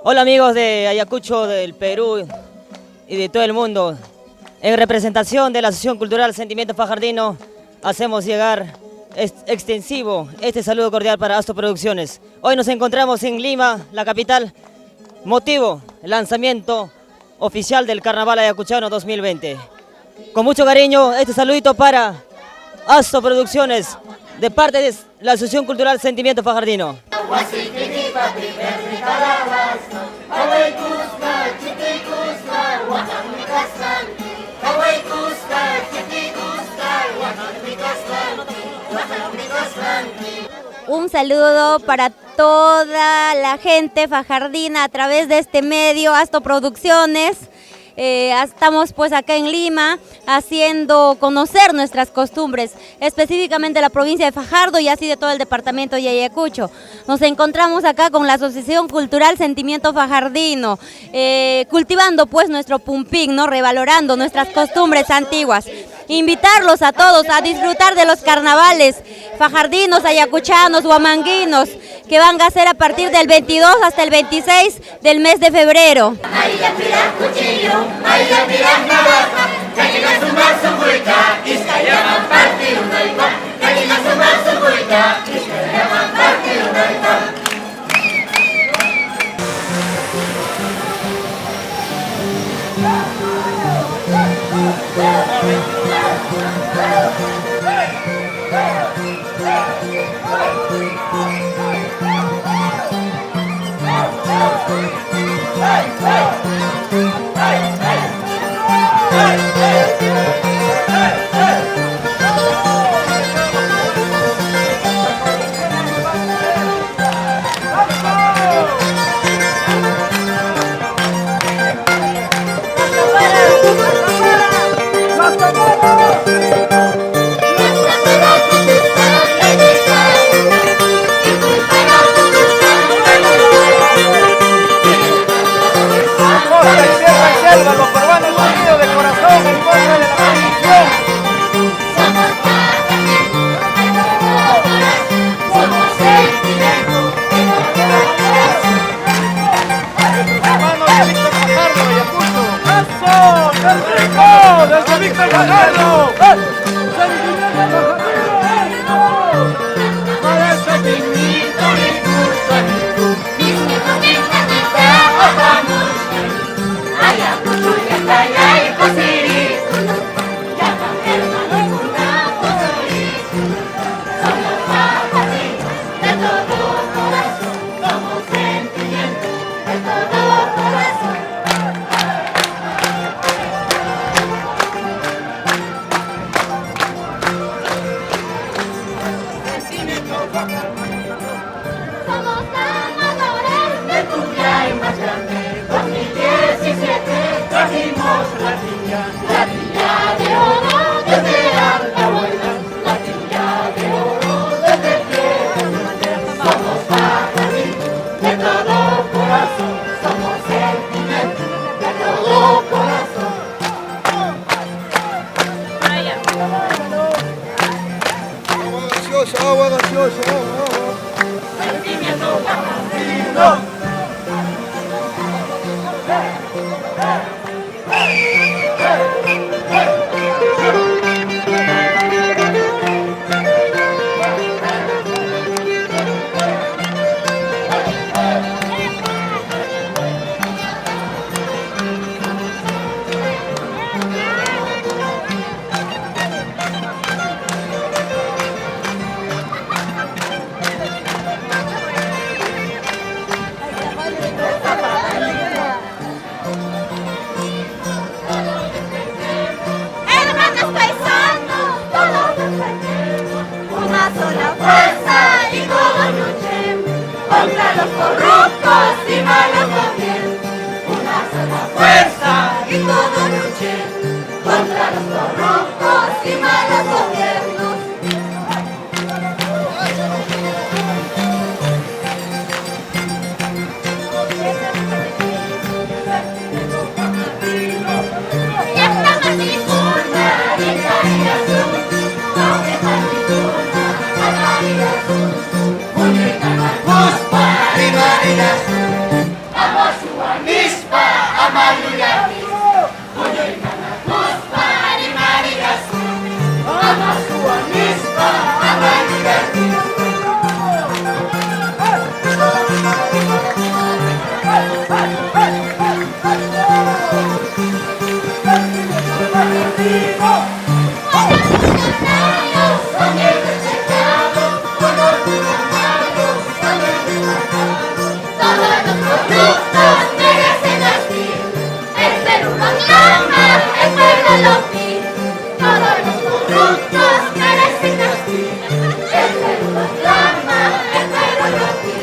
Hola amigos de Ayacucho, del Perú y de todo el mundo. En representación de la Asociación Cultural Sentimiento Fajardino, hacemos llegar extensivo este saludo cordial para Asto Producciones. Hoy nos encontramos en Lima, la capital, motivo, el lanzamiento oficial del Carnaval Ayacuchano 2020. Con mucho cariño, este saludito para Asto Producciones, de parte de la Asociación Cultural Sentimiento Fajardino. Un saludo para toda la gente fajardina a través de este medio, Asto Producciones. Estamos pues acá en Lima haciendo conocer nuestras costumbres, específicamente la provincia de Fajardo y así de todo el departamento de Ayacucho. Nos encontramos acá con la Asociación Cultural Sentimiento Fajardino, cultivando pues nuestro pumpín, ¿no? Revalorando nuestras costumbres antiguas. Invitarlos a todos a disfrutar de los carnavales fajardinos, ayacuchanos, huamanguinos, que van a ser a partir del 22 hasta el 26 del mes de febrero. Los peruanos unidos de corazón en contra de la maldición. Hermanos de Víctor Fajardo, Ayacucho. ¡Eso! ¡Del rico! ¡Desde Víctor Fajardo! Ayacucho. corruptos merecen así. El Perú lo clama, el pueblo lo pide. Todos los corruptos merecen así. El Perú lo clama, el pueblo lo pide.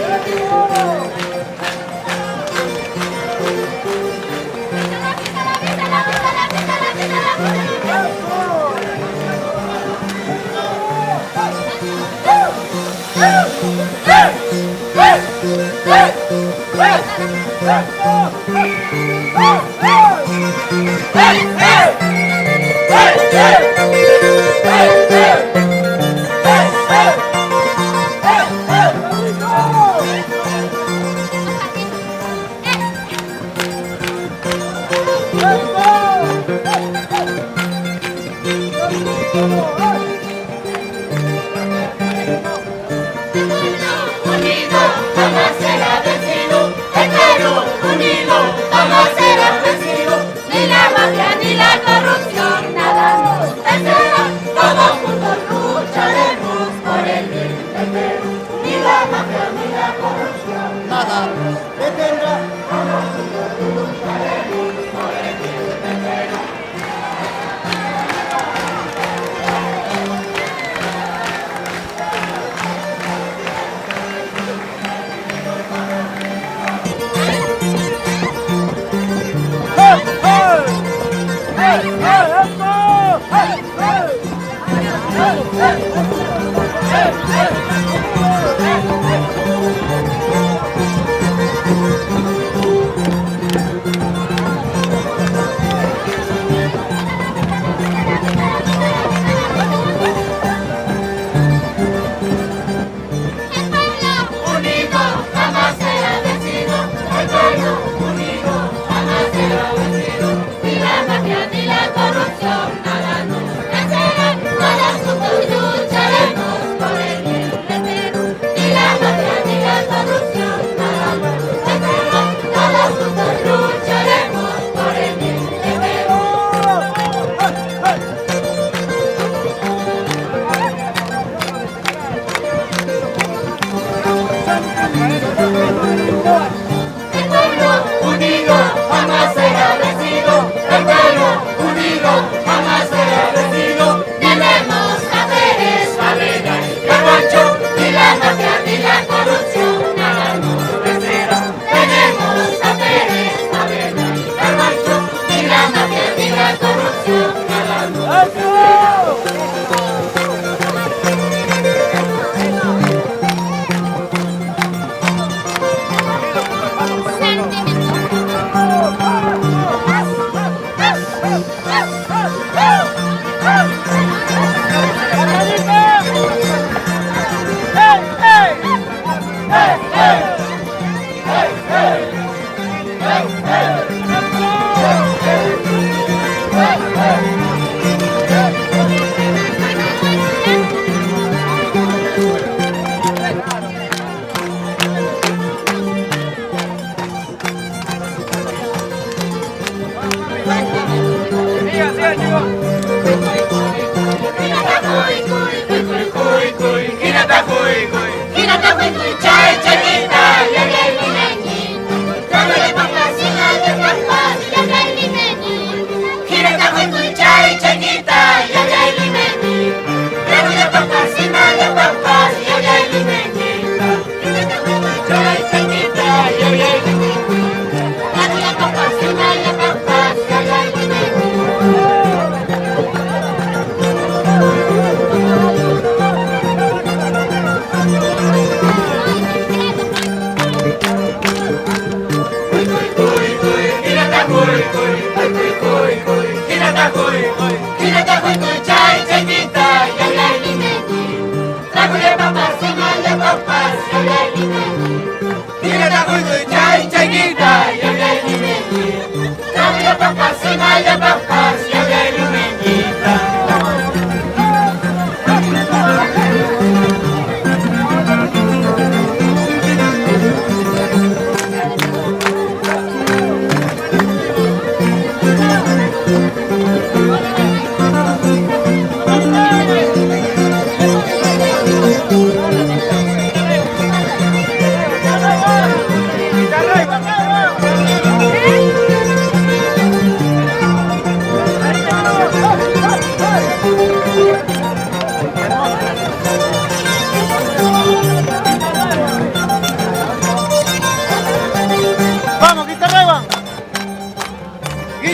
Unido, jamás será vencido. El Perú unido, jamás será vencido. Ni la mafia ni la corrupción, nada nos vencerá. Todos juntos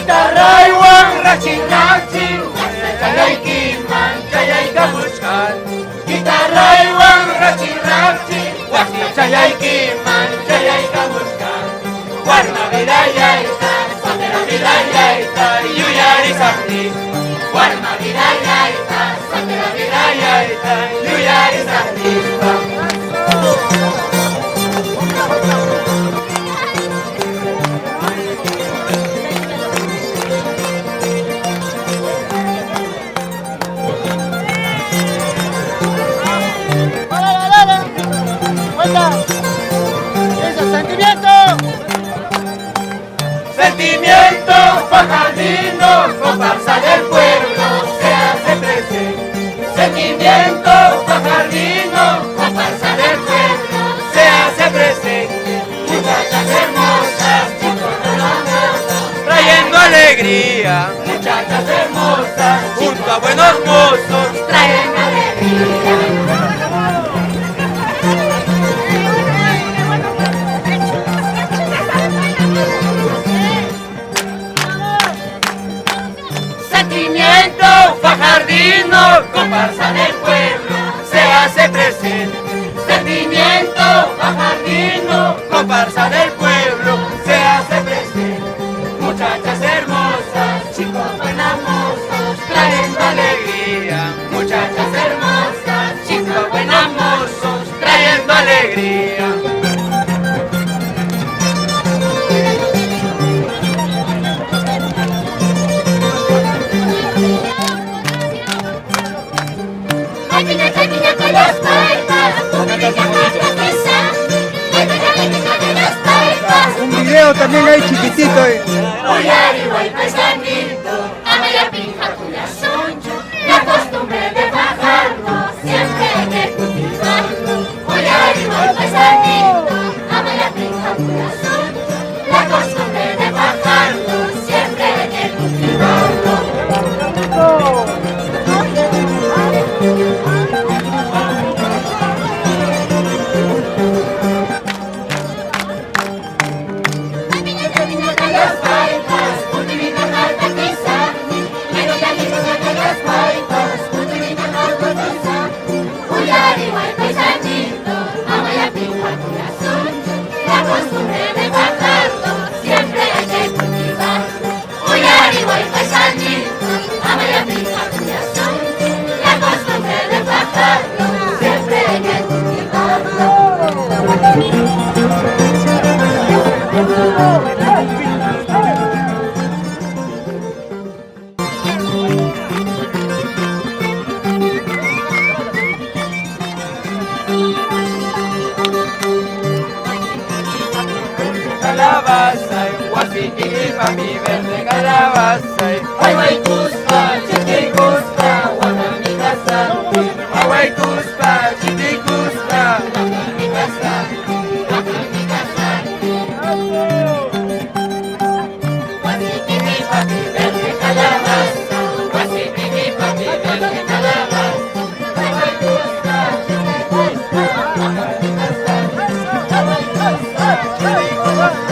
Gitarraiwan rachinachin, chayaykiman chayaykamushkan. Gitarraiwan rachinachin, chayaykiman chayaykamushkan. Warma vidayayta, sotera vidayayta, yuyarisaqti. Warma vidayayta, sotera vidayayta, yuyarisaqti. Sentimiento fajardino, comparsa del pueblo, se hace presente. Sentimiento fajardino, comparsa del pueblo, se hace presente. Muchachas hermosas, chicos hermosos, trayendo alegría. Muchachas hermosas, junto a buenos mozos, traen alegría. Sentimiento fajardino, comparsa del pueblo, se hace presente. Sentimiento fajardino, comparsa del pueblo, se hace presente. Muchachas hermosas, chicos buenos mozos, trayendo alegría. Muchachas hermosas, chicos buenos mozos, trayendo alegría. Un video también ahí chiquitito. Uyari, guay, paisanito, amaya, pinja, cuya, soncho. La costumbre de bajarlo, siempre hay que cultivarlo. Uyari, guay, paisanito, amaya, pinja, cuya, soncho. La costumbre de bajarlo, siempre hay que cultivarlo. La costumbre de bajarlo, siempre hay que cultivarlo. Uyari, guay, paisanito, amaya, pinja, cuya, soncho. La costumbre de bajarlo, siempre hay que cultivarlo. Calabaza, guasitini, papi, verde calabaza. Ay, guay, cuspa, chiqui, cuspa, guanami, casante. Ay, guay, cuspa, chiqui, cuspa, guanami, casante. Guanami, casante. Guasitini, papi, verde calabaza. Guasitini, papi, verde calabaza. Ay, guay, cuspa, chiqui, cuspa, guanami, casante. Ay, guay, cuspa, chiqui, cuspa.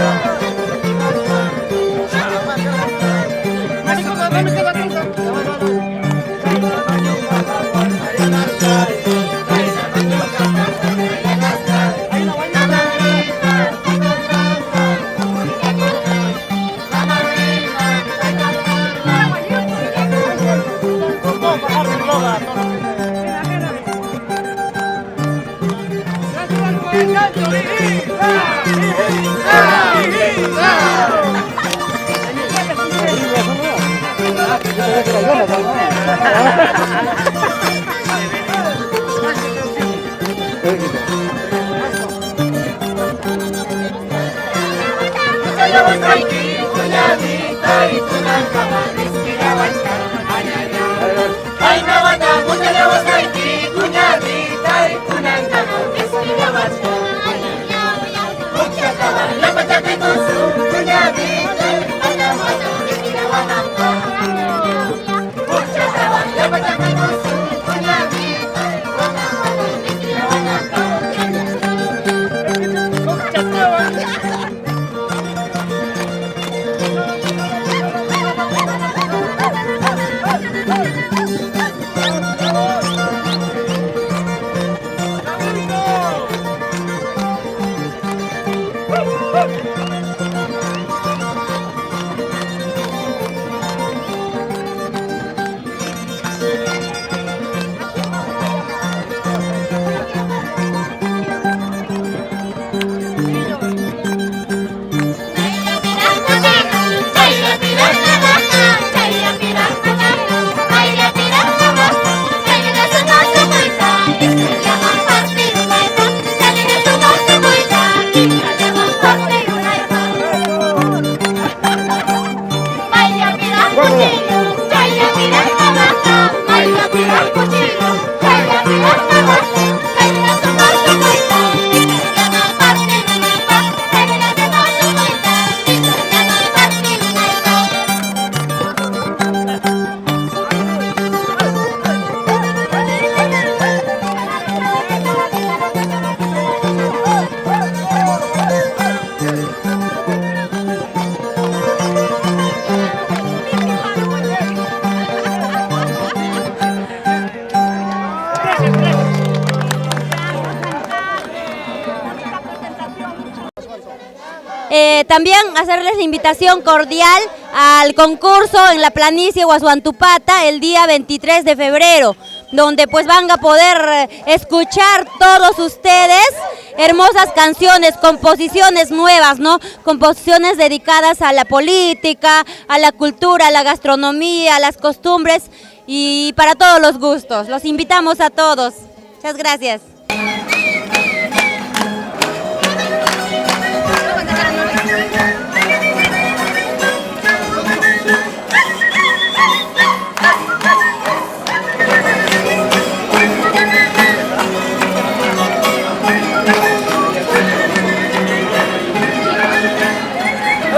También hacerles la invitación cordial al concurso en la planicie Huazuantupata el día 23 de febrero, donde pues van a poder escuchar todos ustedes hermosas canciones, composiciones nuevas, ¿no? Composiciones dedicadas a la política, a la cultura, a la gastronomía, a las costumbres y para todos los gustos. Los invitamos a todos. Muchas gracias.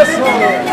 Eso.